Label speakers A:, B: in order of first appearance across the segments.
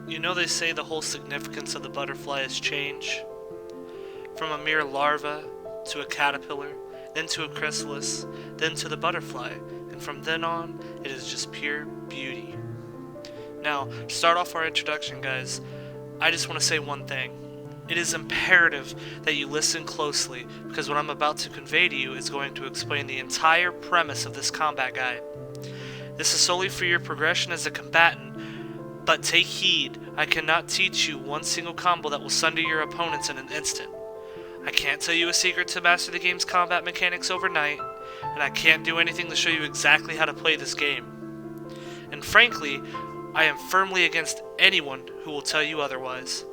A: You know they say the whole significance of the butterfly is change? From a mere larva to a caterpillar, then to a chrysalis, then to the butterfly, and from then on, it is just pure beauty. Now, to start off our introduction, guys, I just want to say one thing. It is imperative that you listen closely, because what I'm about to convey to you is going to explain the entire premise of this combat guide. This is solely for your progression as a combatant, but take heed, I cannot teach you one single combo that will sunder your opponents in an instant. I can't tell you a secret to master the game's combat mechanics overnight, and I can't do anything to show you exactly how to play this game. And frankly, I am firmly against anyone who will tell you otherwise,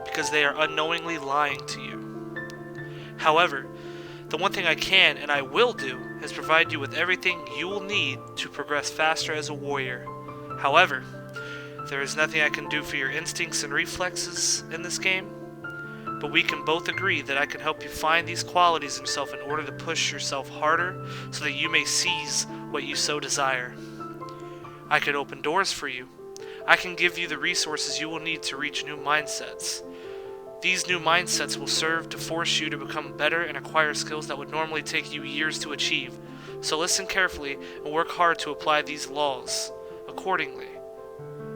A: because they are unknowingly lying to you. However, the one thing I can and I will do is provide you with everything you will need to progress faster as a warrior. However, there is nothing I can do for your instincts and reflexes in this game, but we can both agree that I can help you find these qualities in yourself in order to push yourself harder so that you may seize what you so desire. I can open doors for you. I can give you the resources you will need to reach new mindsets. These new mindsets will serve to force you to become better and acquire skills that would normally take you years to achieve. So listen carefully and work hard to apply these laws accordingly.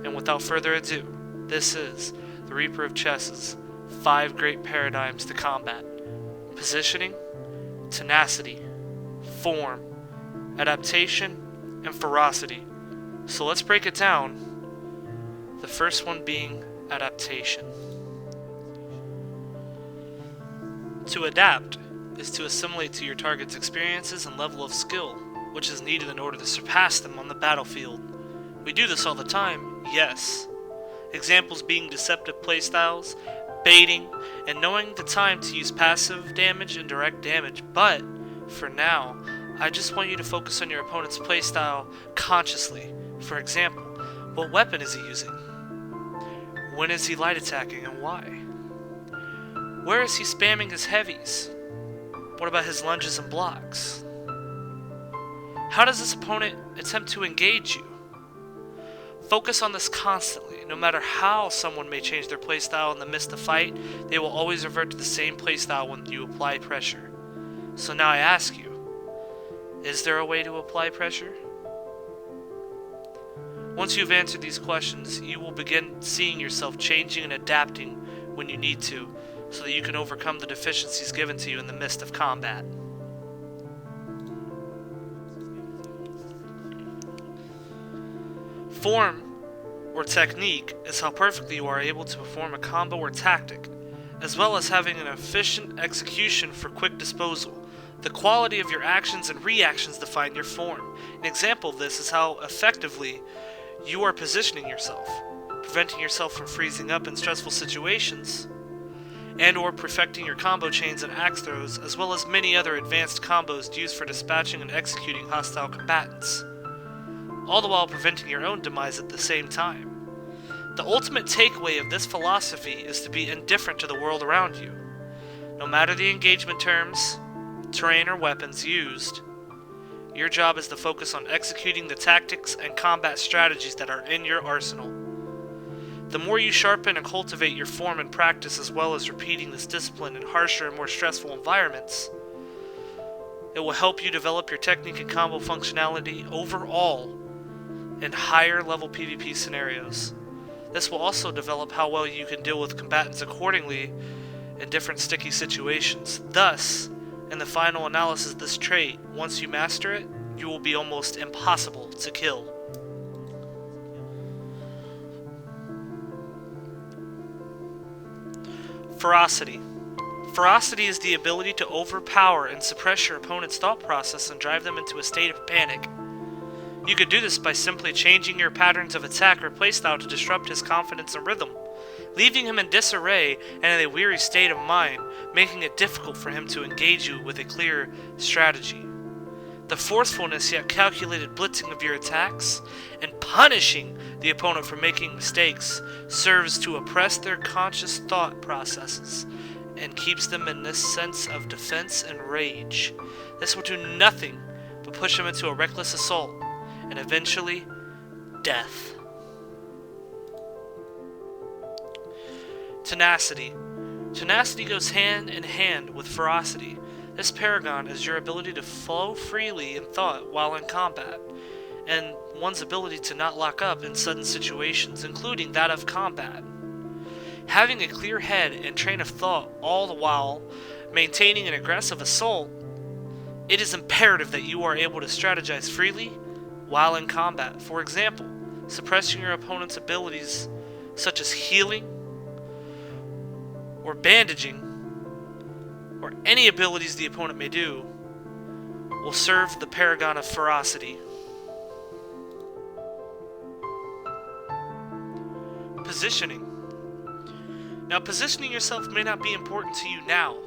A: And without further ado, this is the Reaper of Chess's 5 great paradigms to combat: positioning, tenacity, form, adaptation, and ferocity. So let's break it down. The first one being adaptation. To adapt is to assimilate to your target's experiences and level of skill, which is needed in order to surpass them on the battlefield. We do this all the time, yes. Examples being deceptive playstyles, baiting, and knowing the time to use passive damage and direct damage, but for now, I just want you to focus on your opponent's playstyle consciously. For example, what weapon is he using? When is he light attacking and why? Where is he spamming his heavies? What about his lunges and blocks? How does this opponent attempt to engage you? Focus on this constantly. No matter how someone may change their playstyle in the midst of fight, they will always revert to the same playstyle when you apply pressure. So now I ask you, is there a way to apply pressure? Once you've answered these questions, you will begin seeing yourself changing and adapting when you need to, so that you can overcome the deficiencies given to you in the midst of combat. Form, or technique, is how perfectly you are able to perform a combo or tactic, as well as having an efficient execution for quick disposal. The quality of your actions and reactions define your form. An example of this is how effectively you are positioning yourself, preventing yourself from freezing up in stressful situations, and or perfecting your combo chains and axe throws, as well as many other advanced combos used for dispatching and executing hostile combatants, all the while preventing your own demise at the same time. The ultimate takeaway of this philosophy is to be indifferent to the world around you. No matter the engagement terms, terrain, or weapons used, your job is to focus on executing the tactics and combat strategies that are in your arsenal. The more you sharpen and cultivate your form and practice, as well as repeating this discipline in harsher and more stressful environments, it will help you develop your technique and combo functionality overall in higher level PvP scenarios. This will also develop how well you can deal with combatants accordingly in different sticky situations. Thus, in the final analysis of this trait, once you master it, you will be almost impossible to kill. Ferocity. Ferocity is the ability to overpower and suppress your opponent's thought process and drive them into a state of panic. You could do this by simply changing your patterns of attack or playstyle to disrupt his confidence and rhythm, leaving him in disarray and in a weary state of mind, making it difficult for him to engage you with a clear strategy. The forcefulness yet calculated blitzing of your attacks and punishing the opponent for making mistakes serves to oppress their conscious thought processes and keeps them in this sense of defense and rage. This will do nothing but push them into a reckless assault and eventually death. Tenacity. Tenacity goes hand in hand with ferocity. This paragon is your ability to flow freely in thought while in combat, and one's ability to not lock up in sudden situations, including that of combat. Having a clear head and train of thought all the while maintaining an aggressive assault, it is imperative that you are able to strategize freely while in combat. For example, suppressing your opponent's abilities such as healing or bandaging, or any abilities the opponent may do, will serve the paragon of ferocity. Positioning. Now, positioning yourself may not be important to you now,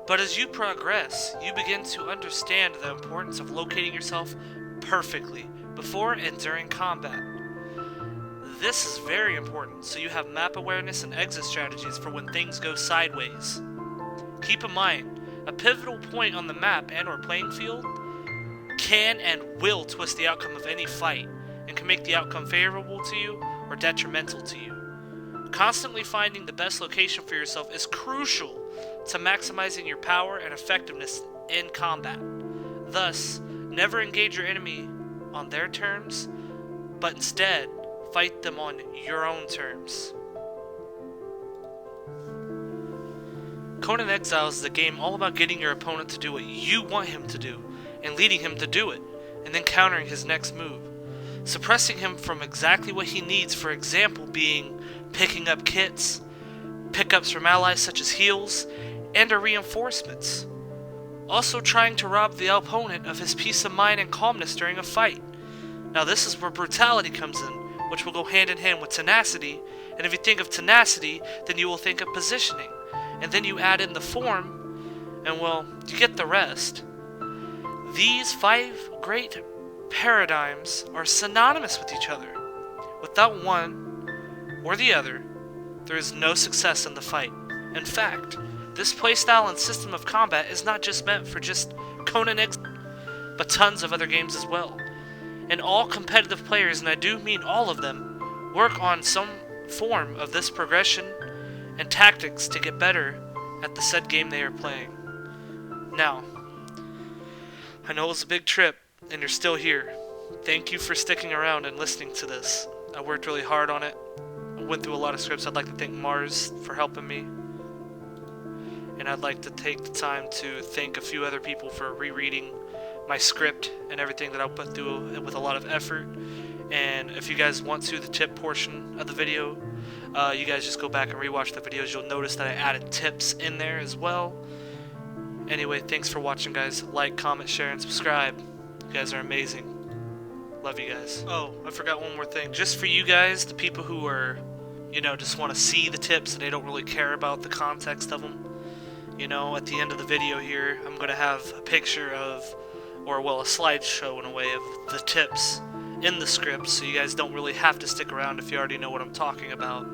A: but as you progress, you begin to understand the importance of locating yourself perfectly before and during combat. This is very important, so you have map awareness and exit strategies for when things go sideways. Keep in mind, a pivotal point on the map and or playing field can and will twist the outcome of any fight, and can make the outcome favorable to you or detrimental to you. Constantly finding the best location for yourself is crucial to maximizing your power and effectiveness in combat. Thus, never engage your enemy on their terms, but instead fight them on your own terms. Conan Exiles is a game all about getting your opponent to do what you want him to do, and leading him to do it, and then countering his next move. Suppressing him from exactly what he needs, for example being picking up kits, pickups from allies such as heals, and or reinforcements. Also trying to rob the opponent of his peace of mind and calmness during a fight. Now this is where brutality comes in, which will go hand in hand with tenacity, and if you think of tenacity, then you will think of positioning, and then you add in the form, and well, you get the rest. These 5 great paradigms are synonymous with each other. Without one or the other, there is no success in the fight. In fact, this playstyle and system of combat is not just meant for just Conan Exiles, but tons of other games as well. And all competitive players, and I do mean all of them, work on some form of this progression and tactics to get better at the said game they are playing. Now, I know it was a big trip, and you're still here. Thank you for sticking around and listening to this. I worked really hard on it. I went through a lot of scripts. I'd like to thank Mars for helping me. And I'd like to take the time to thank a few other people for rereading my script and everything that I put through with a lot of effort. And if you guys want to, the tip portion of the video, you guys just go back and rewatch the videos. You'll notice that I added tips in there as well. Anyway, thanks for watching, guys. Like, comment, share, and subscribe. You guys are amazing. Love you guys. Oh, I forgot one more thing. Just for you guys, the people who are, just want to see the tips and they don't really care about the context of them, at the end of the video here, I'm going to have a picture of, a slideshow in a way of the tips in the script, so you guys don't really have to stick around if you already know what I'm talking about.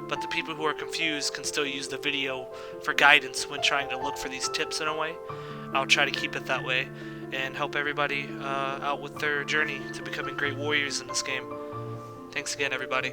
A: But the people who are confused can still use the video for guidance when trying to look for these tips in a way. I'll try to keep it that way and help everybody out with their journey to becoming great warriors in this game. Thanks again, everybody.